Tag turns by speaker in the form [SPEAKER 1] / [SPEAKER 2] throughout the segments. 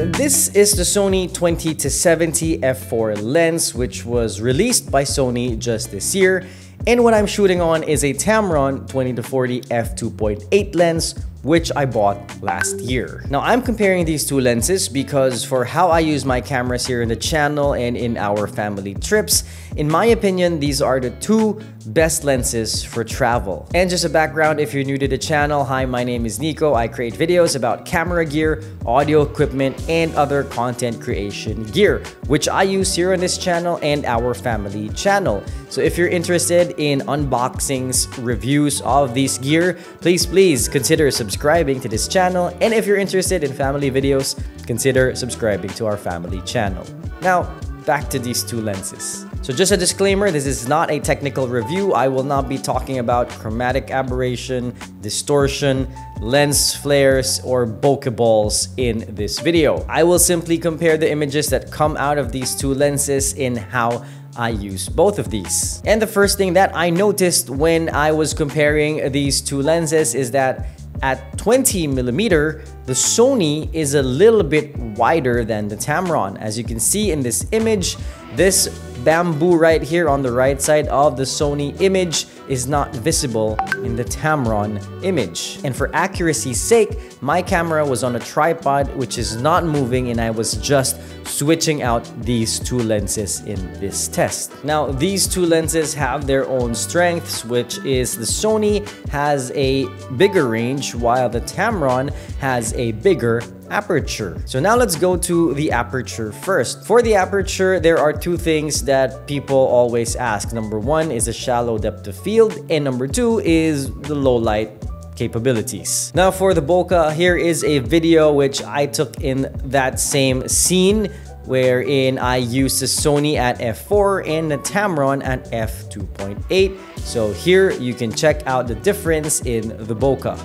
[SPEAKER 1] This is the Sony 20-70 f4 lens, which was released by Sony just this year. And what I'm shooting on is a Tamron 20-40 f2.8 lens, which I bought last year. Now, I'm comparing these two lenses because for how I use my cameras here in the channel and in our family trips, in my opinion, these are the two best lenses for travel. And just a background, if you're new to the channel, hi, my name is Nico. I create videos about camera gear, audio equipment, and other content creation gear, which I use here on this channel and our family channel. So if you're interested in unboxings, reviews of these gear, please consider subscribing to this channel. And if you're interested in family videos, consider subscribing to our family channel. Now, back to these two lenses. So just a disclaimer, this is not a technical review. I will not be talking about chromatic aberration, distortion, lens flares, or bokeh balls in this video. I will simply compare the images that come out of these two lenses in how I use both of these. And the first thing that I noticed when I was comparing these two lenses is that at 20mm, the Sony is a little bit wider than the Tamron. As you can see in this image, this bamboo right here on the right side of the Sony image is not visible in the Tamron image. And for accuracy's sake, my camera was on a tripod which is not moving, and I was just switching out these two lenses in this test. Now, these two lenses have their own strengths, which is the Sony has a bigger range while the Tamron has a bigger aperture. So now let's go to the aperture first. For the aperture, there are two things that people always ask. Number one is a shallow depth of field, and number two is the low light capabilities. Now for the bokeh, here is a video which I took in that same scene wherein I used the Sony at f4 and the Tamron at f2.8. So here you can check out the difference in the bokeh.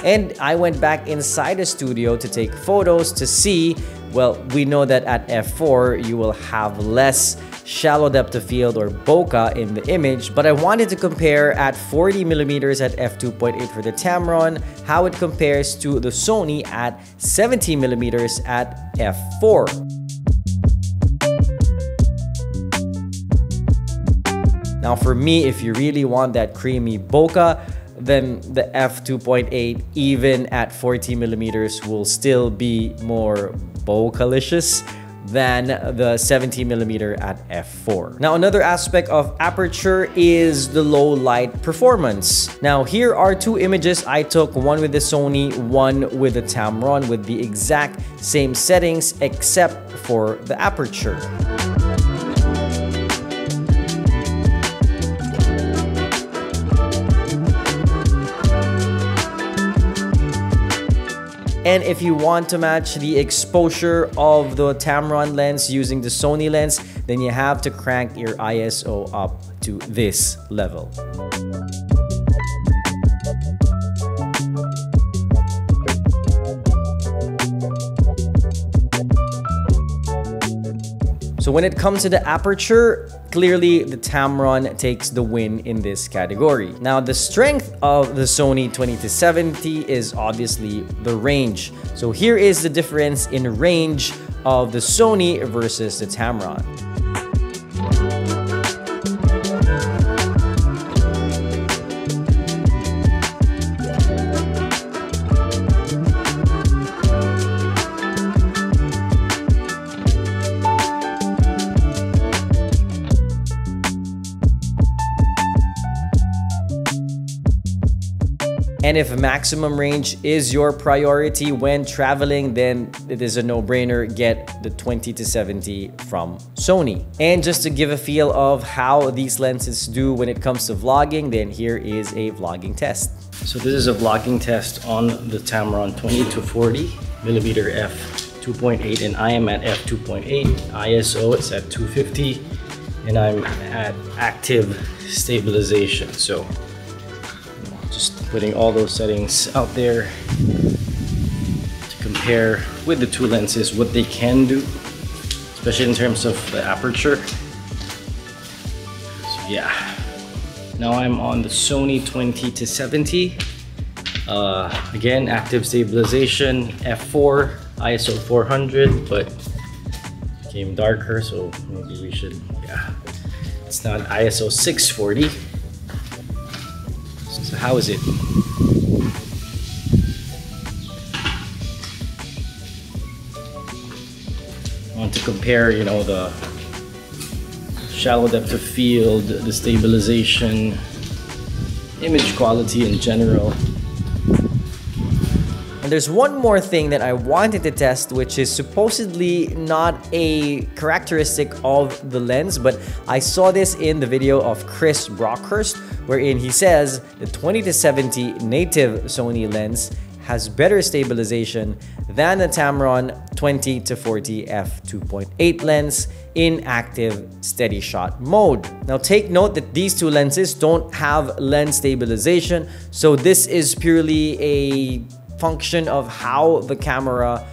[SPEAKER 1] And I went back inside the studio to take photos to see, well, we know that at f4 you will have less shallow depth of field or bokeh in the image, but I wanted to compare at 40mm at f2.8 for the Tamron, how it compares to the Sony at 70mm at f4. Now for me, if you really want that creamy bokeh, then the f2.8 even at 40mm will still be more bokeh-licious than the 70mm at f4. Now another aspect of aperture is the low light performance. Now here are two images I took, one with the Sony, one with the Tamron, with the exact same settings except for the aperture. And if you want to match the exposure of the Tamron lens using the Sony lens, then you have to crank your ISO up to this level. So when it comes to the aperture, clearly the Tamron takes the win in this category. Now the strength of the Sony 20-70 is obviously the range. So here is the difference in range of the Sony versus the Tamron. And if maximum range is your priority when traveling, then it is a no-brainer. Get the 20-70 from Sony. And just to give a feel of how these lenses do when it comes to vlogging, then here is a vlogging test. So this is a vlogging test on the Tamron 20-40mm f2.8, and I am at f2.8. ISO is at 250, and I'm at active stabilization. So just putting all those settings out there to compare with the two lenses, what they can do, especially in terms of the aperture. So yeah, now I'm on the Sony 20-70 Again, active stabilization, f4, ISO 400, but became darker, so maybe we should, yeah. It's not ISO 640. So how is it? I want to compare, you know, the shallow depth of field, the stabilization, image quality in general. And there's one more thing that I wanted to test, which is supposedly not a characteristic of the lens, but I saw this in the video of Chris Brockhurst, wherein he says the 20-70 native Sony lens has better stabilization than the Tamron 20-40 f2.8 lens in active steady shot mode. Now take note that these two lenses don't have lens stabilization, so this is purely a function of how the camera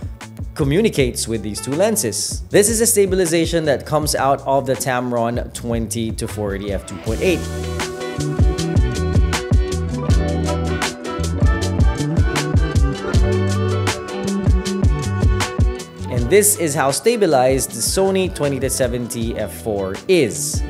[SPEAKER 1] communicates with these two lenses. This is a stabilization that comes out of the Tamron 20-40 f2.8. This is how stabilized the Sony 20-70 f4 is.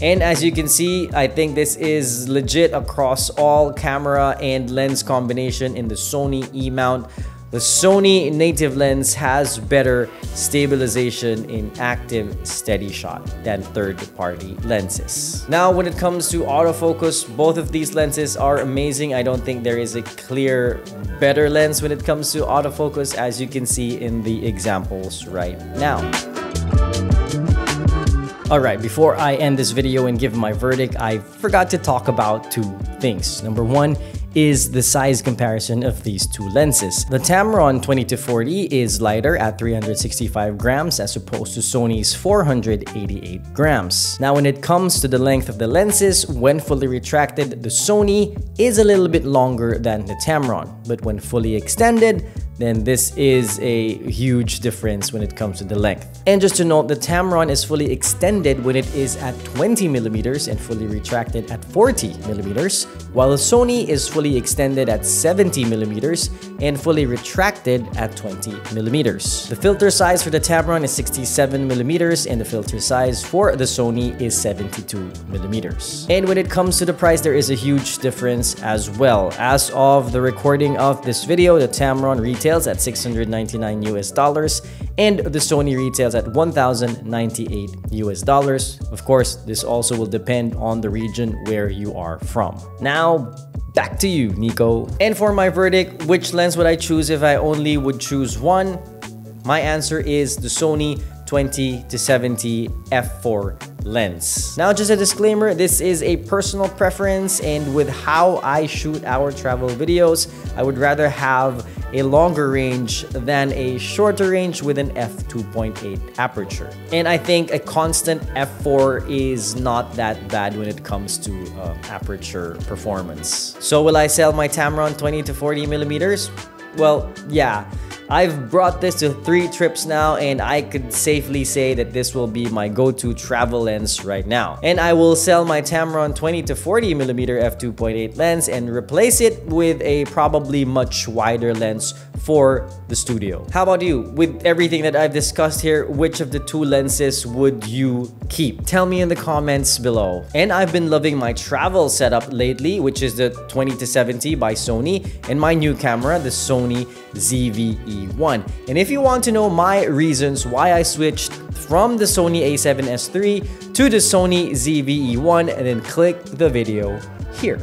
[SPEAKER 1] And as you can see, I think this is legit across all camera and lens combination in the Sony E-mount. The Sony native lens has better stabilization in active steady shot than third-party lenses. Now, when it comes to autofocus, both of these lenses are amazing. I don't think there is a clear better lens when it comes to autofocus, as you can see in the examples right now. Alright, before I end this video and give my verdict, I forgot to talk about two things. Number one is the size comparison of these two lenses. The Tamron 20-40 is lighter at 365 grams as opposed to Sony's 488 grams. Now, when it comes to the length of the lenses, when fully retracted, the Sony is a little bit longer than the Tamron, but when fully extended, then this is a huge difference when it comes to the length. And just to note, the Tamron is fully extended when it is at 20mm and fully retracted at 40mm, while the Sony is fully extended at 70mm and fully retracted at 20mm. The filter size for the Tamron is 67mm and the filter size for the Sony is 72mm. And when it comes to the price, there is a huge difference as well. As of the recording of this video, the Tamron retails at $699 US and the Sony retails at $1,098 US. Of course, this also will depend on the region where you are from. Now, back to you, Nico. And for my verdict, which lens would I choose if I only would choose one? My answer is the Sony 20-70 f4 lens. Now, just a disclaimer, this is a personal preference, and with how I shoot our travel videos, I would rather have a longer range than a shorter range with an f2.8 aperture. And I think a constant f4 is not that bad when it comes to aperture performance. So will I sell my Tamron 20-40mm? Well, yeah. I've brought this to 3 trips now, and I could safely say that this will be my go-to travel lens right now. And I will sell my Tamron 20-40mm f2.8 lens and replace it with a probably much wider lens for the studio. How about you? With everything that I've discussed here, which of the 2 lenses would you keep? Tell me in the comments below. And I've been loving my travel setup lately, which is the 20-70 by Sony, and my new camera, the Sony ZV-E1. And if you want to know my reasons why I switched from the Sony A7S III to the Sony ZV-E1, then click the video here.